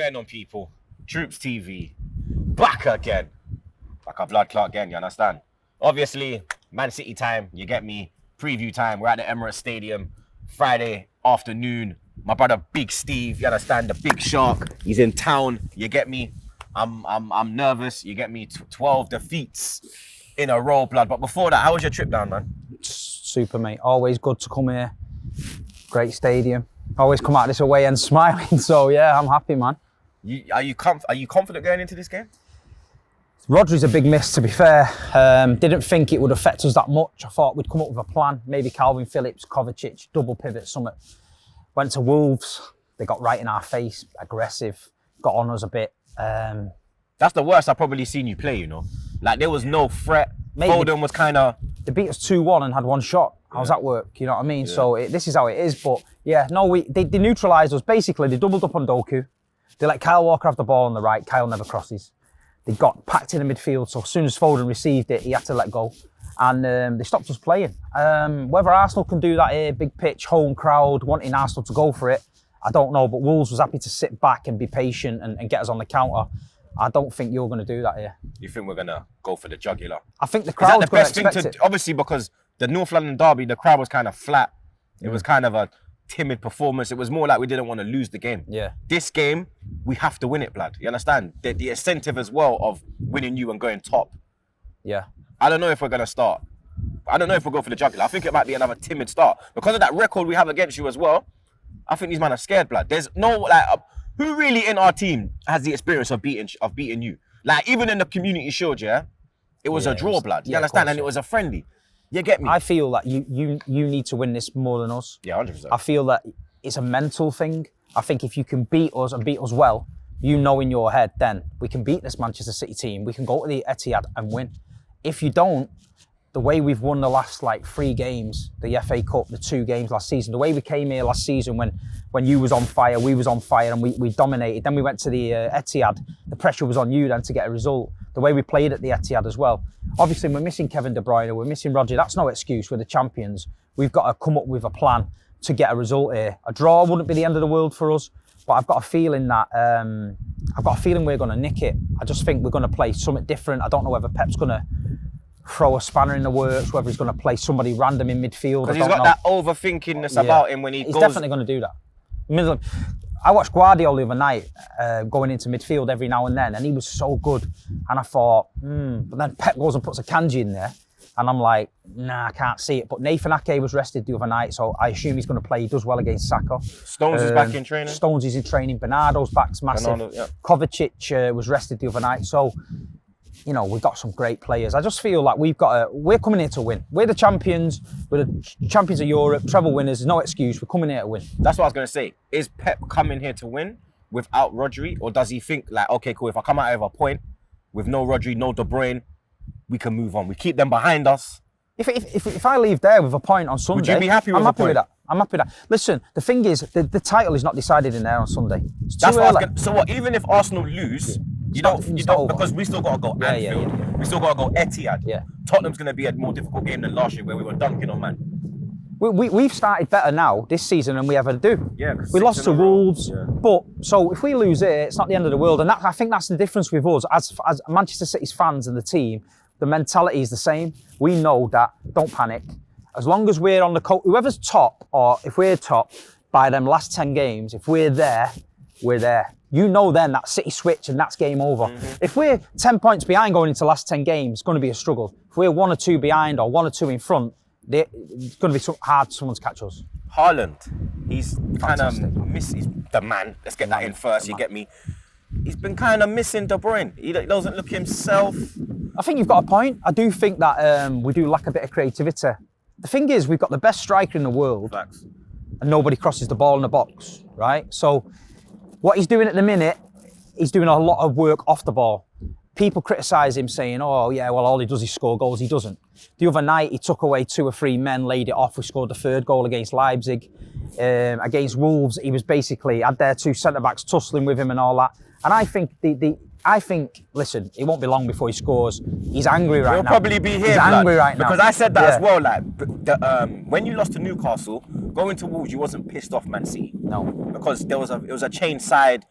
going on, people? TroopzTV, back again. Like a blood clot again, you understand? Obviously, Man City time, you get me. Preview time, we're at the Emirates Stadium, Friday afternoon. My brother Big Steve, you understand, the big shark, he's in town, you get me? I'm nervous, you get me? 12 defeats in a row, blood. But before that, how was your trip down, man? Super, mate. Always good to come here. Great stadium. Always come out this away and smiling. So yeah, I'm happy, man. Are you confident going into this game? Rodri's a big miss, to be fair. Didn't think it would affect us that much. I thought we'd come up with a plan. Maybe Calvin Phillips, Kovacic, double pivot, summit. Went to Wolves. They got right in our face, aggressive, got on us a bit. That's the worst I've probably seen you play, you know? Like, there was no threat. Foden was kind of... They beat us 2-1 and had one shot. I was at work, you know what I mean? Yeah. So this is how it is. But yeah, no, they neutralised us. Basically, they doubled up on Doku. They let Kyle Walker have the ball on the right. Kyle never crosses. They got packed in the midfield. So as soon as Foden received it, he had to let go. And they stopped us playing. Whether Arsenal can do that here, big pitch, home crowd, wanting Arsenal to go for it, I don't know. But Wolves was happy to sit back and be patient and get us on the counter. I don't think you're going to do that here. You think we're going to go for the jugular? I think the crowd's going to expect it. Obviously, because the North London derby, the crowd was kind of flat. It was kind of a timid performance. It was more like we didn't want to lose the game. Yeah. This game, we have to win it, blood. You understand? The incentive as well of winning you and going top. Yeah. I don't know if we're going to start. I don't know if we'll go for the jugular. I think it might be another timid start. Because of that record we have against you as well, I think these men are scared, blood. There's no, like... who really in our team has the experience of beating you? Like, even in the Community Shield, yeah, it was a draw, blood. You understand? And it was a friendly. You get me? I feel that you need to win this more than us. Yeah, 100%. I feel that it's a mental thing. I think if you can beat us and beat us well, you know in your head, then we can beat this Manchester City team. We can go to the Etihad and win. If you don't, the way we've won the last 3 games, the FA Cup, the 2 games last season, the way we came here last season when you was on fire, we was on fire and we dominated. Then we went to the Etihad. The pressure was on you then to get a result. The way we played at the Etihad as well. Obviously, we're missing Kevin De Bruyne, we're missing Roger. That's no excuse. We're the champions. We've got to come up with a plan to get a result here. A draw wouldn't be the end of the world for us, but I've got a feeling that we're going to nick it. I just think we're going to play something different. I don't know whether Pep's going to throw a spanner in the works, whether he's going to play somebody random in midfield. Because he's got that overthinkingness about him when he goes... He's definitely going to do that. I watched Guardiola the other night going into midfield every now and then, and he was so good. And I thought, but then Pep goes and puts a Kanji in there, and I'm like, nah, I can't see it. But Nathan Ake was rested the other night, so I assume he's going to play. He does well against Saka. Stones is back in training. Stones is in training. Bernardo's back's massive. Kovacic was rested the other night, so... You know, we've got some great players. I just feel like we're coming here to win. We're the champions. We're the champions of Europe, treble winners. There's no excuse. We're coming here to win. That's what I was going to say. Is Pep coming here to win without Rodri? Or does he think like, okay, cool, if I come out of a point with no Rodri, no De Bruyne, we can move on. We keep them behind us. If I leave there with a point on Sunday, would you be happy with I'm happy with that. I'm happy with that. Listen, the thing is, the title is not decided in there on Sunday. It's too early. So what, even if Arsenal lose... You don't, because we still got to go Anfield. Yeah. We still got to go Etihad. Yeah. Tottenham's going to be a more difficult game than last year where we were dunking on man. We've started better now this season than we ever do. Yeah. We lost to Wolves, but so if we lose it, it's not the end of the world. And I think that's the difference with us as Manchester City's fans and the team. The mentality is the same. We know that. Don't panic. As long as we're on the whoever's top, or if we're top by them last 10 games, if we're there, we're there. You know then that City switch and that's game over. Mm-hmm. If we're 10 points behind going into the last 10 games, it's going to be a struggle. If we're 1 or 2 behind or 1 or 2 in front, it's going to be hard for someone to catch us. Haaland, he's kind of he's the man. Let's get that in first, you get me. He's been kind of missing De Bruyne. He doesn't look himself. I think you've got a point. I do think that we do lack a bit of creativity. The thing is, we've got the best striker in the world. Facts. And nobody crosses the ball in the box, right? So what he's doing at the minute, he's doing a lot of work off the ball. People criticise him saying, oh yeah, well all he does is score goals. He doesn't. The other night he took away 2 or 3 men, laid it off. We scored the 3rd goal against Leipzig. Against Wolves, he was basically had their 2 centre-backs tussling with him and all that. And I think listen, it won't be long before he scores. He's angry right now. He'll probably be here. He's angry right now. Because I said that as well. Like, when you lost to Newcastle, going to Wolves, you wasn't pissed off Man City. No. Because it was a chain side.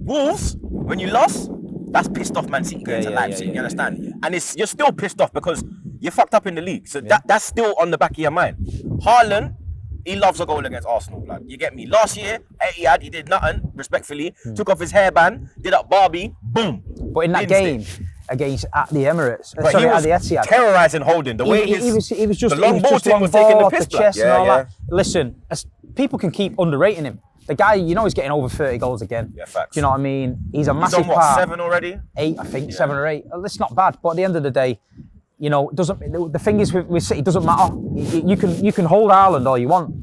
Wolves, when you lost, that's pissed off Man City going to Leipzig. You understand? And you're still pissed off because you fucked up in the league. So that's still on the back of your mind. Haaland, he loves a goal against Arsenal, blood. You get me? Last year, Etihad, he did nothing, respectfully. Took off his hairband, did up Barbie, boom. But in that game against at the Emirates, but he was at the Etihad, terrorising Holding. The way he was just the long ball just thing long was ball taking the off piss, the chest blood. and all that. Listen, people can keep underrating him. The guy, you know, he's getting over 30 goals again. Yeah, facts. Do you know what I mean? He's a massive on what, part. 7 already? 8, I think, 7 or 8. It's not bad, but at the end of the day, you know, the thing is with City, it doesn't matter. You can hold Haaland all you want.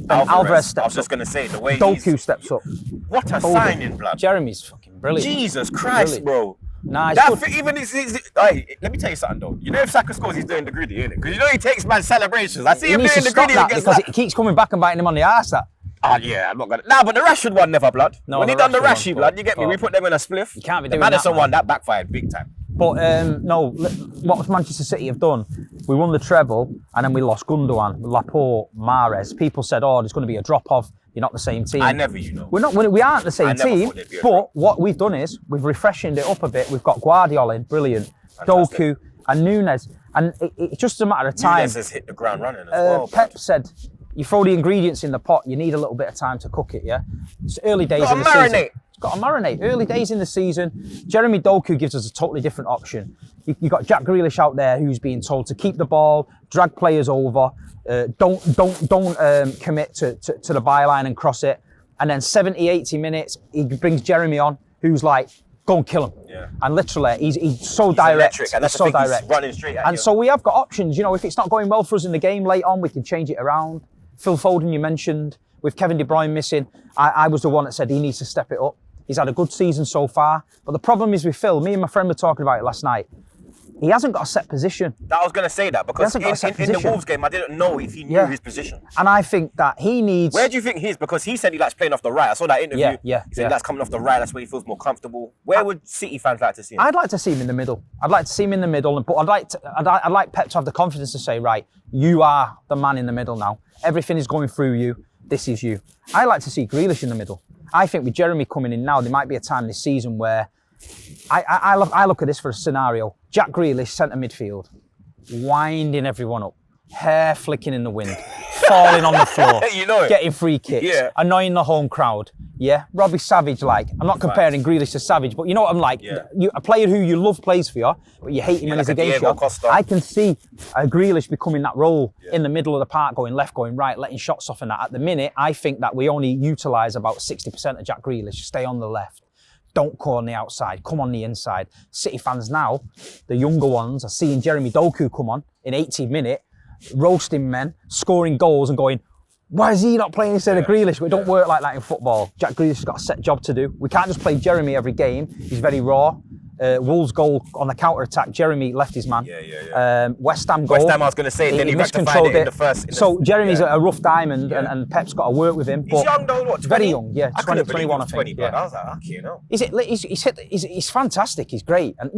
And Alvarez steps up. I was just going to say, the way Doku steps up. What a signing, blood. Jeremy's fucking brilliant. Jesus Christ, bro. Nah, even let me tell you something though. You know if Saka scores, he's doing the gritty, innit? Because you know he takes man celebrations. I see him doing the gritty against because it keeps coming back and biting him on the arse. That. Yeah, I'm not gonna. Nah, but the Rashford one never, blood. No, when he done the Rashie, blood, you get me. We put them in a spliff. You can't be doing that. The Maddison one that backfired big time. But no, what Manchester City have done, we won the treble and then we lost Gundogan, Laporte, Mahrez. People said, "Oh, there's going to be a drop-off. You're not the same team." I never, you know. We aren't the same team. But what we've done is we've refreshened it up a bit. We've got Guardiola in, brilliant, fantastic. Doku and Nunes, and it's just a matter of time. Nunes has hit the ground running as well. Pep said, "You throw the ingredients in the pot. You need a little bit of time to cook it. Yeah, it's early days in the season. Got to marinate. Early days in the season. Jeremy Doku gives us a totally different option. You got Jack Grealish out there who's being told to keep the ball, drag players over, don't commit to the byline and cross it. And then 70, 80 minutes, he brings Jeremy on, who's like, go and kill him. Yeah. And literally, he's so direct. Electric, and that's so direct. He's running straight at and you. so we have got options. You know, if it's not going well for us in the game late on, we can change it around. Phil Foden, you mentioned, with Kevin De Bruyne missing, I was the one that said he needs to step it up. He's had a good season so far. But the problem is with Phil, me and my friend were talking about it last night, he hasn't got a set position. I was going to say that because in the Wolves game, I didn't know if he knew his position. And I think that he needs... Where do you think he is? Because he said he likes playing off the right. I saw that interview. Yeah. He said he likes coming off the right. That's where he feels more comfortable. Where would City fans like to see him? I'd like to see him in the middle. I'd like to see him in the middle. But I'd like Pep to have the confidence to say, right, you are the man in the middle now. Everything is going through you. This is you. I like to see Grealish in the middle. I think with Jeremy coming in now, there might be a time this season where I look at this for a scenario. Jack Grealish, centre midfield, winding everyone up, hair flicking in the wind, falling on the floor, getting free kicks, annoying the home crowd. Yeah, Robbie Savage, like, I'm not comparing Grealish to Savage, but you know what I'm like? A player who you love plays for you, but you hate him when he's against you. I can see Grealish becoming that role in the middle of the park, going left, going right, letting shots off and that. At the minute, I think that we only utilise about 60% of Jack Grealish. Stay on the left. Don't go on the outside, come on the inside. City fans now, the younger ones, are seeing Jeremy Doku come on in 18 minutes, roasting men, scoring goals and going, why is he not playing instead of Grealish? It don't work like that in football. Jack Grealish has got a set job to do. We can't just play Jeremy every game. He's very raw. Wolves goal on the counter-attack, Jeremy left his man. West Ham goal. West Ham, I was going to say, then he miscontrolled it in the first. So Jeremy's a rough diamond and Pep's got to work with him. He's young though, what, 20? Very young, yeah. I 21, I think. 20, but I was like, okay, you know. He's fantastic, he's great. And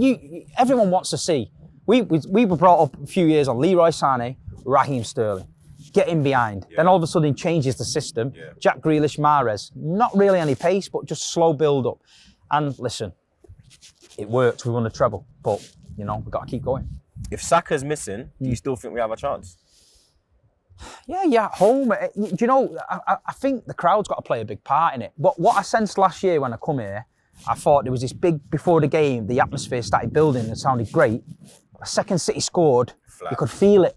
everyone wants to see. We were brought up a few years on Leroy Sané, Raheem Sterling. Get in behind. Then all of a sudden changes the system. Jack Grealish, Mahrez, not really any pace, but just slow build up. And listen, it worked. We won the treble, but you know we've got to keep going. If Saka's missing, do you still think we have a chance? Yeah, at home. Do you know? I think the crowd's got to play a big part in it. But what I sensed last year when I come here, I thought there was this big before the game. The atmosphere started building and it sounded great. The second City scored, you could feel it.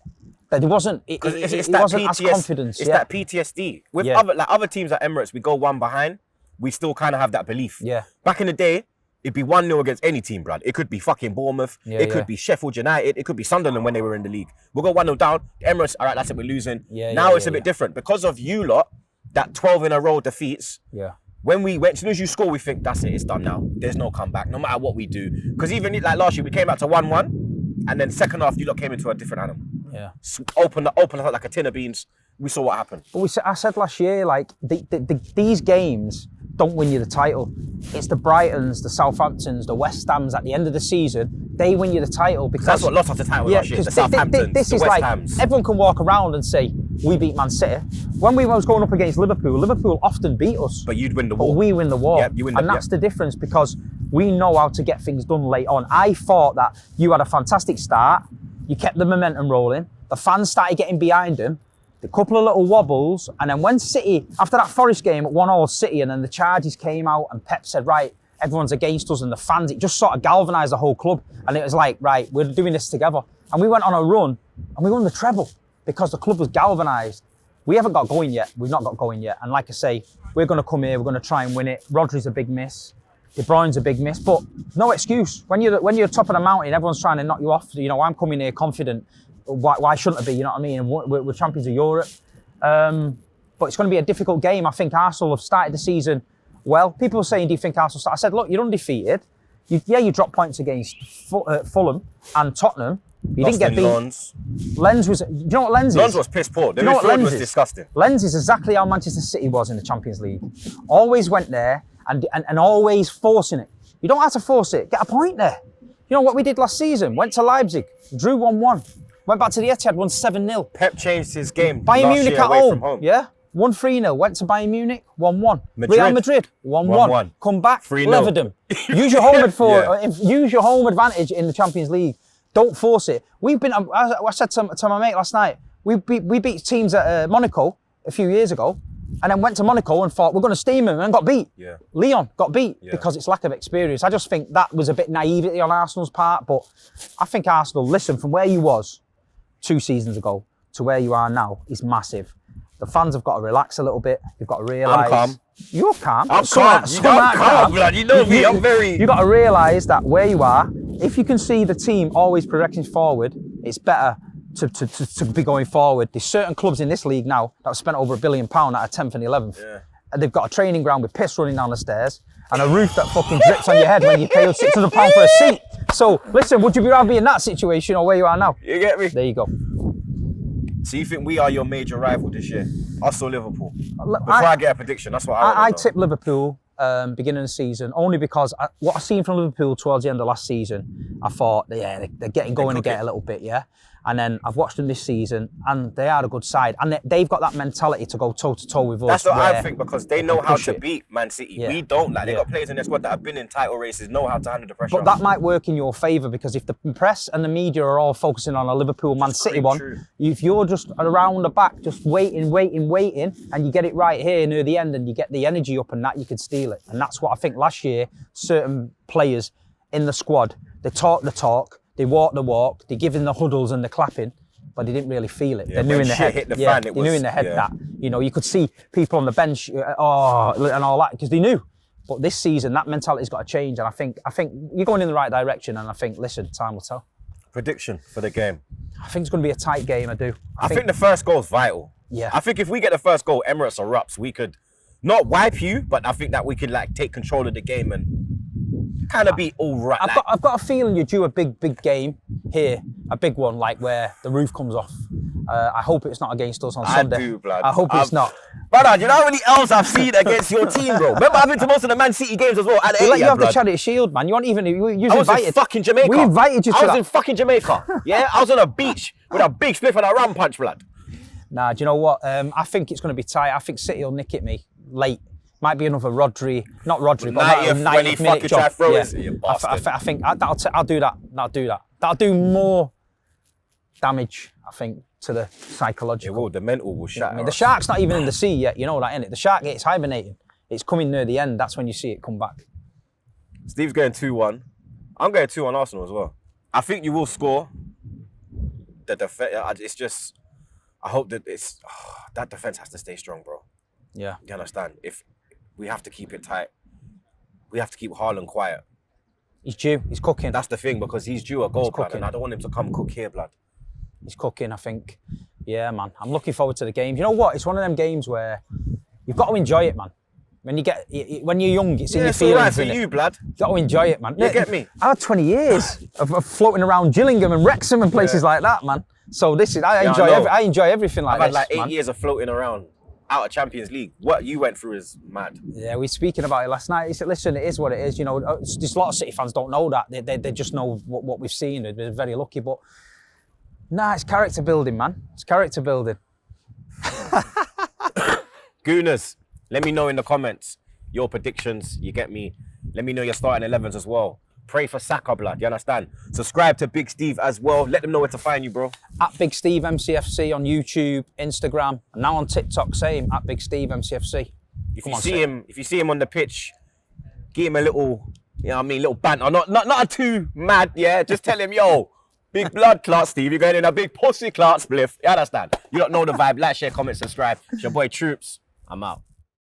But it wasn't. It wasn't as confidence. It's that PTSD. With other teams at Emirates, we go one behind. We still kind of have that belief. Yeah. Back in the day, it'd be 1-0 against any team, Brad. It could be fucking Bournemouth. It could be Sheffield United. It could be Sunderland when they were in the league. We'll go 1-0 down. Emirates, all right, that's it, we're losing. Now it's a bit different. Because of you lot, that 12 in a row defeats. Yeah. When as soon as you score, we think, that's it, it's done now. There's no comeback, no matter what we do. Because even like last year, we came back to 1-1. And then second half, you lot came into a different animal. Yeah. Open us up like a tin of beans. We saw what happened. But I said last year, like, these games don't win you the title. It's the Brightons, the Southamptons, the West Hams at the end of the season. They win you the title because that's what lost us the title last year. The Southamptons, this the is West like Hams. Everyone can walk around and say we beat Man City. When we was going up against Liverpool, Liverpool often beat us. But you'd win the But war. we win the war. Yep, you win and that's the difference, because we know how to get things done late on. I thought that you had a fantastic start. You kept the momentum rolling. The fans started getting behind him. A couple of little wobbles. And then when City, after that Forest game at 1-0 City, and then the charges came out and Pep said, right, everyone's against us, and the fans, it just sort of galvanised the whole club. And it was like, right, we're doing this together. And we went on a run and we won the treble because the club was galvanised. We haven't got going yet. We've not got going yet. And like I say, we're going to come here, we're going to try and win it. Rodri's a big miss. De Bruyne's a big miss, but no excuse. When you're top of the mountain, everyone's trying to knock you off. You know, I'm coming here confident. Why shouldn't I be? You know what I mean? And we're champions of Europe. But it's going to be a difficult game. I think Arsenal have started the season well. People are saying, do you think Arsenal I said, look, you're undefeated. You dropped points against Fulham and Tottenham. You didn't get beat. Lens was, do you know what Lens is? Lens was piss poor. The midfield was disgusting. Lens is exactly how Manchester City was in the Champions League. Always went there and always forcing it. You don't have to force it. Get a point there. You know what we did last season? Went to Leipzig, drew 1-1. Went back to the Etihad, won 7-0. Pep changed his game. Bayern Munich at home. From home. Yeah. Won 3-0. Went to Bayern Munich, 1-1. Real Madrid, 1-1. Come back, 3-0. levered them. Use your home use your home advantage in the Champions League. Don't force it. We've been. I said to my mate last night. We beat teams at Monaco a few years ago, and then went to Monaco and thought we're going to steam them and got beat. Yeah. Lyon got beat because it's lack of experience. I just think that was a bit naivety on Arsenal's part, but I think Arsenal, listen, from where you was 2 seasons ago to where you are now is massive. The fans have got to relax a little bit. You've got to realise. I'm calm. You're calm. I'm calm. I'm calm, blood. You know me. I'm very. You've got to realise that where you are, if you can see the team always progressing forward, it's better to be going forward. There's certain clubs in this league now that have spent over £1 billion that are 10th and 11th. Yeah. And they've got a training ground with piss running down the stairs and a roof that fucking drips on your head when you pay £600 for a seat. So, listen, would you rather be in that situation or where you are now? You get me? There you go. So you think we are your major rival this year? Us or Liverpool? Before I get a prediction, that's what I tipped Liverpool beginning of the season, only because what I've seen from Liverpool towards the end of last season, I thought, they're getting going again a little bit, yeah? And then I've watched them this season, and they are a good side. And they've got that mentality to go toe-to-toe with us. That's what I think, because they know how to beat Man City. Yeah. We don't. They got players in their squad that have been in title races, know how to handle the pressure. But that might work in your favour, because if the press and the media are all focusing on a Liverpool-Man City one, if you're just around the back, just waiting, and you get it right here near the end, and you get the energy up and that, you could steal it. And that's what I think last year, certain players in the squad, they talk the talk, they walk the walk, they give in the huddles and the clapping, but they didn't really feel it. Yeah, they knew in their head. Hit the fan, they knew in their head that, you could see people on the bench, and all that, because they knew. But this season, that mentality's got to change, and I think you're going in the right direction, and I think, listen, time will tell. Prediction for the game? I think it's going to be a tight game, I do. I think the first goal is vital. Yeah. I think if we get the first goal, Emirates erupts, we could not wipe you, but I think that we could take control of the game and kind of be all right. I've got a feeling you're due a big game here, a big one, like where the roof comes off. I hope it's not against us on Sunday. I do, blood. I hope it's not. Brother, you know how many L's I've seen against your team, bro? Remember, I've been to most of the Man City games as well. We let you have the Charity Shield, man. You weren't even. You was I was invited. in fucking Jamaica. We invited you to I was that. in fucking Jamaica. Yeah, I was on a beach with a big spliff and a ram punch, blood. Nah, do you know what? I think it's going to be tight. I think City will nick it me late. Might be another Rodri, not Rodri, but 90th minute job. I think I'll do that. That'll do more damage, I think, to the psychological. It will. The mental will shatter. I mean, the shark's not even in the sea yet. You know that, innit? The shark, it's hibernating. It's coming near the end. That's when you see it come back. Steve's going 2-1. I'm going 2-1 Arsenal as well. I think you will score. The defense. It's just. I hope that that defense has to stay strong, bro. Yeah. You understand? If we have to keep it tight, we have to keep Haaland quiet. He's due. He's cooking. That's the thing, because he's due a goal, blood, and I don't want him to come cook here, blood. He's cooking, I think. Yeah, man. I'm looking forward to the game. You know what? It's one of them games where you've got to enjoy it, man. When you're young, it's in your feelings. It's all right for you, blood. You've got to enjoy it, man. You get me? I had 20 years of floating around Gillingham and Wrexham and places like that, man. So I enjoy everything like this. I've had like 8 years of floating around out of Champions League. What you went through is mad. Yeah, we were speaking about it last night. He said, listen, it is what it is. You know, just a lot of City fans don't know that. They just know what we've seen. They're very lucky. But, nah, it's character building, man. It's character building. Gooners, let me know in the comments your predictions. You get me? Let me know your starting 11s as well. Pray for Saka, blood. You understand? Subscribe to Big Steve as well. Let them know where to find you, bro. At Big Steve MCFC on YouTube, Instagram, and now on TikTok, same at Big Steve MCFC. If you see him on the pitch, give him a little, you know what I mean, little banter. Not a too mad, yeah. Just tell him, yo, big blood clot, Steve. You're going in a big pussy clot spliff. You understand? You don't know the vibe. Like, share, comment, subscribe. It's your boy Troops. I'm out.